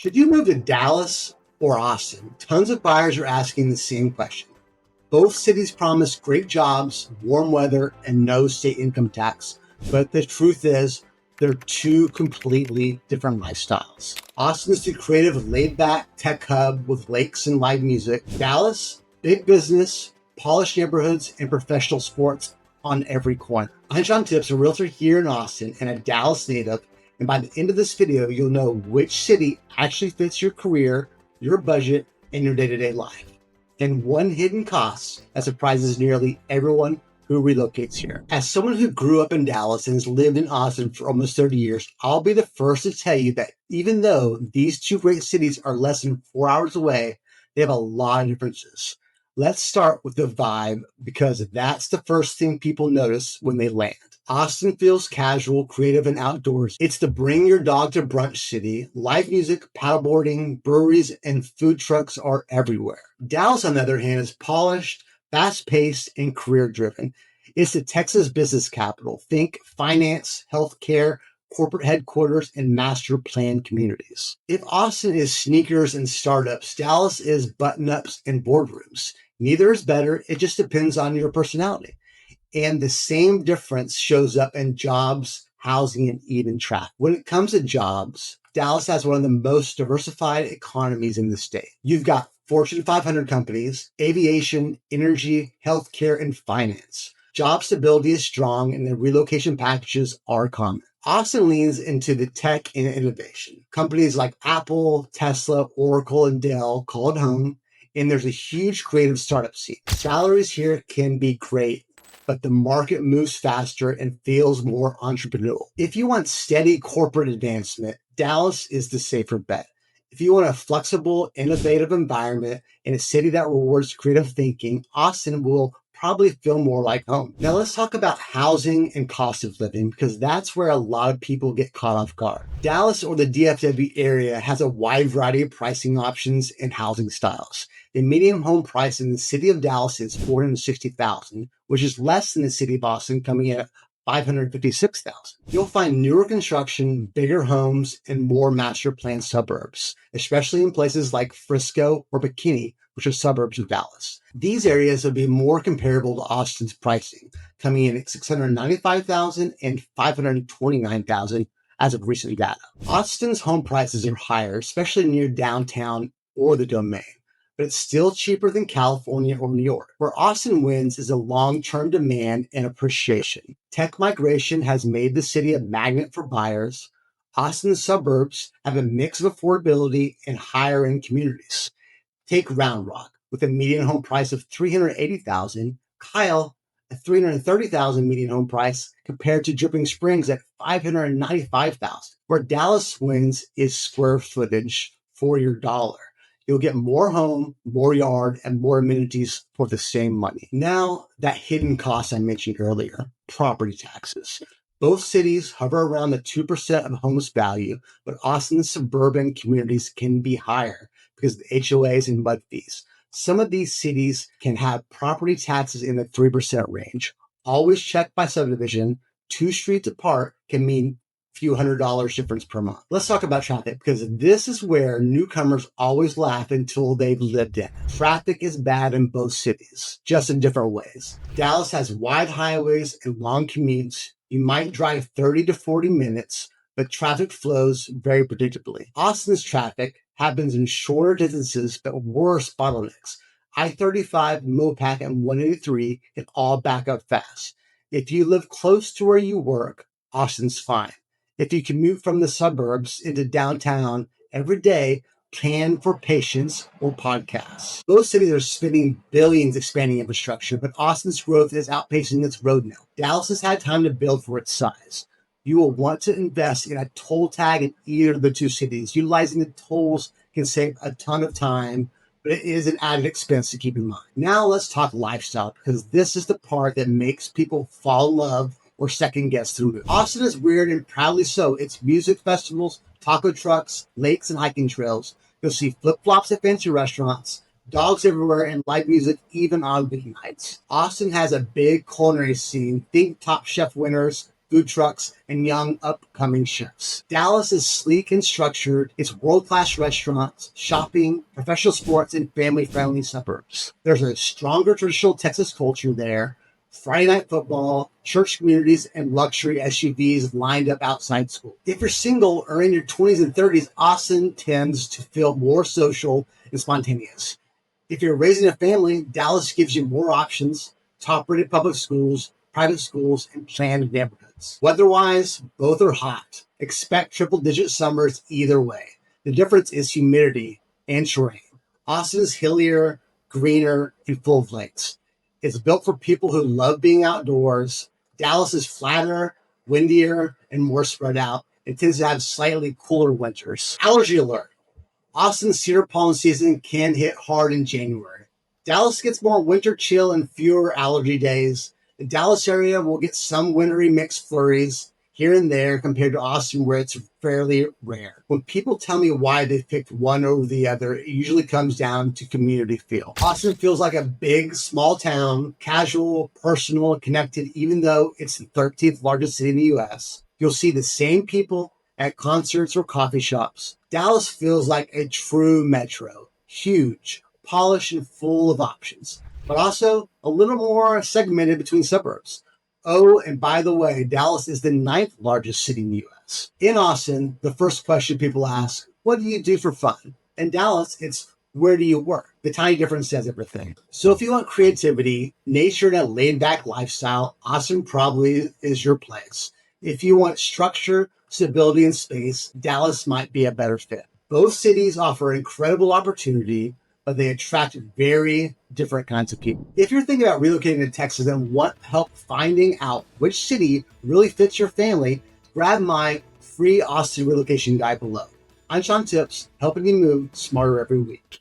Should you move to Dallas or Austin? Tons of buyers are asking the same question. Both cities promise great jobs, warm weather, and no state income tax. But the truth is, they're two completely different lifestyles. Austin's the creative, laid-back tech hub with lakes and live music. Dallas, big business, polished neighborhoods, and professional sports on every corner. I'm John Tips, a realtor here in Austin and a Dallas native. And by the end of this video, you'll know which city actually fits your career, your budget, and your day-to-day life. And one hidden cost that surprises nearly everyone who relocates here. As someone who grew up in Dallas and has lived in Austin for almost 30 years, I'll be the first to tell you that even though these two great cities are less than 4 hours away, they have a lot of differences. Let's start with the vibe, because that's the first thing people notice when they land. Austin feels casual, creative, and outdoors. It's the bring your dog to brunch city. Live music, paddleboarding, breweries, and food trucks are everywhere. Dallas, on the other hand, is polished, fast-paced, and career-driven. It's the Texas business capital. Think finance, healthcare, corporate headquarters, and master plan communities. If Austin is sneakers and startups, Dallas is button-ups and boardrooms. Neither is better. It just depends on your personality. And the same difference shows up in jobs, housing, and even traffic. When it comes to jobs, Dallas has one of the most diversified economies in the state. You've got Fortune 500 companies, aviation, energy, healthcare, and finance. Job stability is strong, and the relocation packages are common. Austin leans into the tech and innovation. Companies like Apple, Tesla, Oracle, and Dell call it home, and there's a huge creative startup scene. Salaries here can be great, but the market moves faster and feels more entrepreneurial. If you want steady corporate advancement, Dallas is the safer bet. If you want a flexible, innovative environment in a city that rewards creative thinking, Austin will probably feel more like home. Now let's talk about housing and cost of living, because that's where a lot of people get caught off guard. Dallas, or the DFW area, has a wide variety of pricing options and housing styles. The median home price in the city of Dallas is $460,000, which is less than the city of Austin, coming in at $556,000. You'll find newer construction, bigger homes, and more master plan suburbs, especially in places like Frisco or Bikini, which are suburbs of Dallas. These areas will be more comparable to Austin's pricing, coming in at $695,000 and $529,000 as of recent data. Austin's home prices are higher, especially near downtown or the Domain, but it's still cheaper than California or New York. Where Austin wins is a long-term demand and appreciation. Tech migration has made the city a magnet for buyers. Austin's suburbs have a mix of affordability and higher-end communities. Take Round Rock, with a median home price of $380,000, Kyle, a $330,000 median home price, compared to Dripping Springs at $595,000. Where Dallas wins is square footage for your dollar. You'll get more home, more yard, and more amenities for the same money. Now, that hidden cost I mentioned earlier, property taxes. Both cities hover around the 2% of homes value, but Austin's suburban communities can be higher because of the HOAs and MUD fees. Some of these cities can have property taxes in the 3% range. Always check by subdivision. 2 streets apart can mean few $100 difference per month. Let's talk about traffic, because this is where newcomers always laugh until they've lived in. Traffic is bad in both cities, just in different ways. Dallas has wide highways and long commutes. You might drive 30 to 40 minutes, but traffic flows very predictably. Austin's traffic happens in shorter distances, but worse bottlenecks. I-35, Mopac, and 183 can all back up fast. If you live close to where you work, Austin's fine. If you commute from the suburbs into downtown every day, plan for patience or podcasts. Both cities are spending billions expanding infrastructure, but Austin's growth is outpacing its road now. Dallas has had time to build for its size. You will want to invest in a toll tag in either of the two cities. Utilizing the tolls can save a ton of time, but it is an added expense to keep in mind. Now let's talk lifestyle, because this is the part that makes people fall in love or second guess through it. Austin is weird, and proudly so. It's music festivals, taco trucks, lakes, and hiking trails. You'll see flip-flops at fancy restaurants, dogs everywhere, and live music even on weeknights. Austin has a big culinary scene. Think Top Chef winners, food trucks, and young upcoming chefs. Dallas is sleek and structured. It's world-class restaurants, shopping, professional sports, and family-friendly suburbs. There's a stronger traditional Texas culture there. Friday night football, church communities, and luxury SUVs lined up outside school. If you're single or in your 20s and 30s, Austin tends to feel more social and spontaneous. If you're raising a family, Dallas gives you more options, top-rated public schools, private schools, and planned neighborhoods. Weather-wise, both are hot. Expect triple-digit summers either way. The difference is humidity and terrain. Austin is hillier, greener, and full of lakes. It's built for people who love being outdoors. Dallas is flatter, windier, and more spread out. It tends to have slightly cooler winters. Allergy alert. Austin's cedar palm season can hit hard in January. Dallas gets more winter chill and fewer allergy days. The Dallas area will get some wintry mixed flurries here and there compared to Austin, where it's fairly rare. When people tell me why they picked one over the other, it usually comes down to community feel. Austin feels like a big, small town, casual, personal, connected, even though it's the 13th largest city in the U.S. You'll see the same people at concerts or coffee shops. Dallas feels like a true metro, huge, polished, and full of options, but also a little more segmented between suburbs. Oh, and by the way, Dallas is the 9th largest city in the U.S. In Austin, the first question people ask, what do you do for fun? In Dallas, it's where do you work? The tiny difference says everything. So if you want creativity, nature, and a laid-back lifestyle, Austin probably is your place. If you want structure, stability, and space, Dallas might be a better fit. Both cities offer incredible opportunity, but they attract very different kinds of people. If you're thinking about relocating to Texas and want help finding out which city really fits your family, grab my free Austin relocation guide below. I'm Sean Tips, helping you move smarter every week.